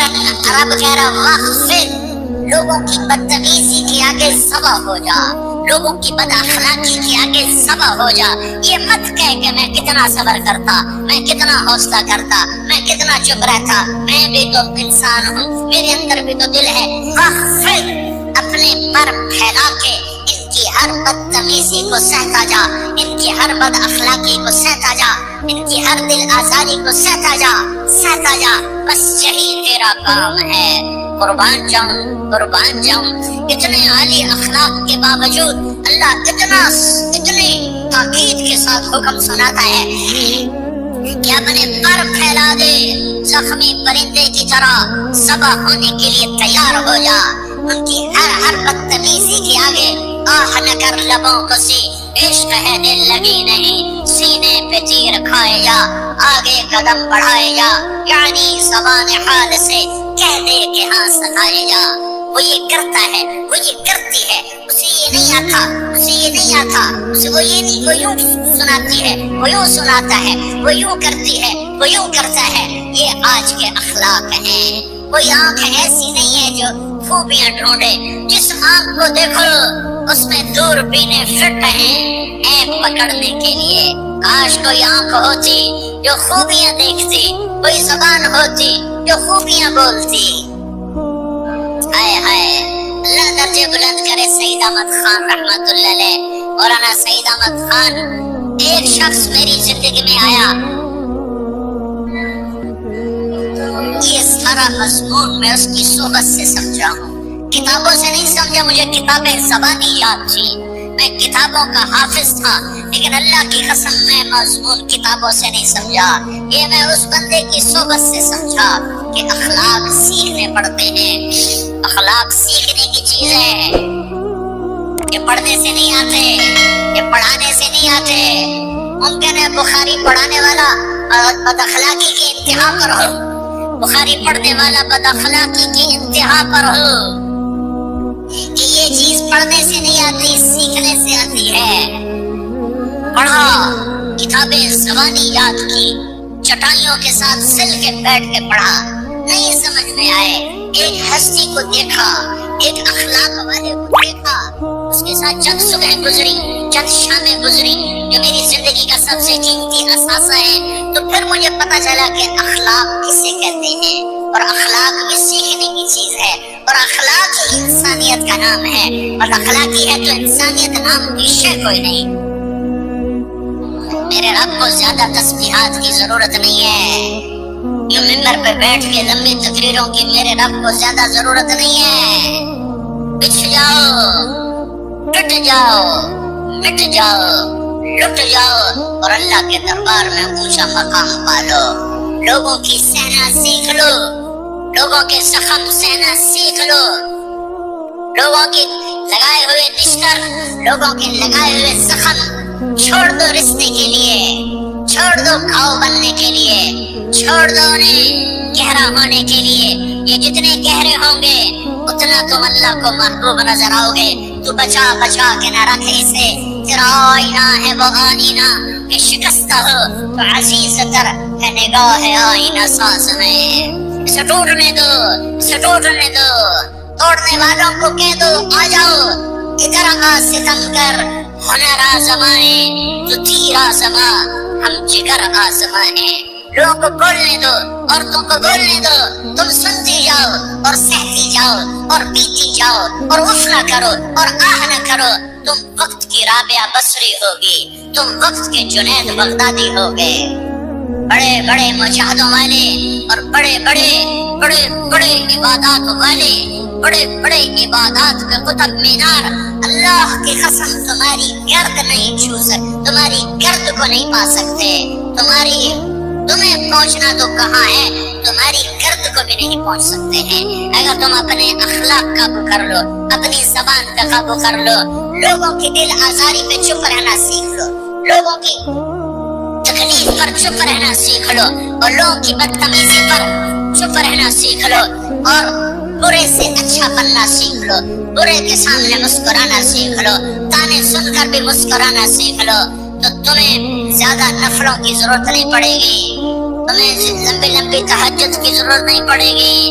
رب کہہ رہا واخفض، لوگوں کی بدتمیزی کے آگے صبا ہو جا، لوگوں کی بد اخلاقی کے آگے صبا ہو جا۔ یہ مت کہہ کہ میں کتنا صبر کرتا، میں کتنا حوصلہ کرتا، میں کتنا چپ رہتا، میں بھی تو انسان ہوں، میرے اندر بھی تو دل ہے۔ واخفض، اپنے پر پھیلا کے ان کی ہر بدتمیزی کو سہتا جا، ان کی ہر بد اخلاقی کو سہتا جا، ان کی ہر دل آزاری کو سہتا جا، سہتا جا، بس یہی تیرا کام ہے۔ قربان جاؤں، قربان جاؤں، اتنے عالی اخلاق کے باوجود اللہ اتنی تاکید کے ساتھ حکم سناتا ہے کہ اپنے پر پھیلا دے، زخمی پرندے کی طرح صبا ہونے کے لیے تیار ہو جا۔ ان کی ہر بدتمیزی کے آگے آہ نہ کر لبوں کو سی، عشق ہے دل لگی نہیں، سینے پہ تیر کھائے جا، آگے قدم بڑھائے جا، یعنی زبان حال سے کہہ دے کہ ہاں ستائے جا۔ وہ یہ کرتا ہے، وہ یہ کرتی ہے، اسے یہ نہیں آتا، اسے یہ نہیں آتا، اسے وہ یہ نہیں، وہ یوں سناتی ہے، وہ یوں سناتا ہے، وہ یوں کرتی ہے، وہ یوں کرتا ہے۔ یہ آج کے اخلاق ہیں۔ کوئی آنکھ ایسی نہیں ہے جو خوبیاں ڈھونڈے، جس آنکھ کو دیکھو اس میں دوربینیں فٹ ہیں عیب پکڑنے کے لیے۔ کاش کوئی آنکھ ہوتی جو خوبیاں دیکھتی، کوئی زبان ہوتی جو خوبیاں بولتی۔ ہائے ہائے، اللہ درجے بلند کرے سعید احمد خان رحمت اللہ علیہ، مولانا سعید احمد خان۔ ایک شخص میری زندگی میں آیا، یہ سارا مضمون میں اس کی صحبت سے سمجھا ہوں، کتابوں سے نہیں سمجھا، مجھے کتابیں زبانی یاد تھی، میں کتابوں کا حافظ تھا، لیکن اللہ کی قسم میں مضمون کتابوں سے نہیں سمجھا، یہ میں اس بندے کی صحبت سے سمجھا کہ اخلاق سیکھنے پڑتے ہیں۔ اخلاق سیکھنے کی چیز ہے، یہ پڑھنے سے نہیں آتے، یہ پڑھانے سے نہیں آتے۔ ممکن ہے بخاری پڑھانے والا بد اخلاقی کی انتہا پر ہو، بخاری پڑھنے والا بد اخلاقی کی انتہا پر ہو، کہ یہ چیز پڑھنے سے نہیں آتی، سیکھنے سے آتی ہے۔ پڑھا، کتابیں زبانی یاد کی، چٹائیوں کے ساتھ سل کے بیٹھ کے پڑھا، نہیں سمجھ میں آئے، ایک ہستی کو دیکھا، ایک اخلاق والے کو دیکھا، اس کے ساتھ چند صبح گزری، چند شامیں گزری جو میری زندگی کا سب سے قیمتی اثاثہ ہے، تو پھر مجھے پتا چلا کہ اخلاق کسے کہتے ہیں، اور اخلاق بھی سیکھنے کی چیز ہے، اور اخلاق ہی انسانیت کا نام ہے، اور اخلاقی ہے تو انسانیت نام کی شے کوئی نہیں۔ میرے رب کو زیادہ تسبیحات کی ضرورت نہیں ہے، یوں ممبر پہ بیٹھ کے لمبی تقریروں کی میرے رب کو زیادہ ضرورت نہیں ہے۔ بچھ جاؤ، ٹٹ جاؤ، مٹ جاؤ، لٹ جاؤ، اور اللہ کے دربار میں اونچا مقام پالو۔ لوگوں کی سہنا سیکھ لو، لوگوں کے زخم سہنا سیکھ لو، لوگوں کے لگائے ہوئے بستر، لوگوں کے لگائے ہوئے زخم چھوڑ دو رشتے کے لیے، چھوڑ دو گھاؤ بننے کے لیے، چھوڑ دو انہیں گہرا ہونے کے لیے۔ یہ جتنے گہرے ہوں گے اتنا تم اللہ کو محبوب نظر آؤ گے۔ تو بچا بچا کے نہ رکھ اسے، تیرا آئینہ ہے وہ آئینہ کہ شکستہ ہو تو عزیز تر ہے نگاہ آئینہ ساز میں۔ اسے ٹوٹنے دو، اسے ٹوٹنے دو، توڑنے والوں کو کہہ دو آ جاؤ، ادھر آ ستم کر، ہنر آزمائیں تو تیر آزما، ہم جگر آزمائیں۔ لوگوں کو بولنے دو، عورتوں کو بولنے دو، تم سنتی جاؤ اور سہتی جاؤ اور پیتی جاؤ اور اف نہ کرو اور آہ نہ کرو۔ تم وقت کی رابعہ بصری ہوگی، تم وقت کے جنید بغدادی ہوگے۔ بڑے بڑے مجاہدوں والے اور بڑے بڑے عبادات والے، بڑے بڑے عبادات کے قطب مینار، اللہ کی قسم تمہاری گرد نہیں چھو سکتے، تمہاری گرد کو نہیں پا سکتے۔ تمہیں پہنچنا تو کہاں ہے، تمہاری گرد کو بھی نہیں پہنچ سکتے ہیں۔ اگر تم اپنے اخلاق قابو کر لو، اپنی زبان پہ قابو کر لو، لوگوں کی دل آزاری پہ چپ رہنا سیکھ لو، لوگوں کی تکلیف پر چپ رہنا سیکھ لو، اور لوگوں کی بدتمیزی پر چپ رہنا سیکھ لو، اور برے سے اچھا بننا سیکھ لو، برے کے سامنے مسکرانا سیکھ لو، تانے سن کر بھی مسکرانا سیکھ لو، تو تمہیں زیادہ نفلوں کی ضرورت نہیں پڑے گی، تمہیں لمبی لمبی تہجد کی ضرورت نہیں پڑے گی،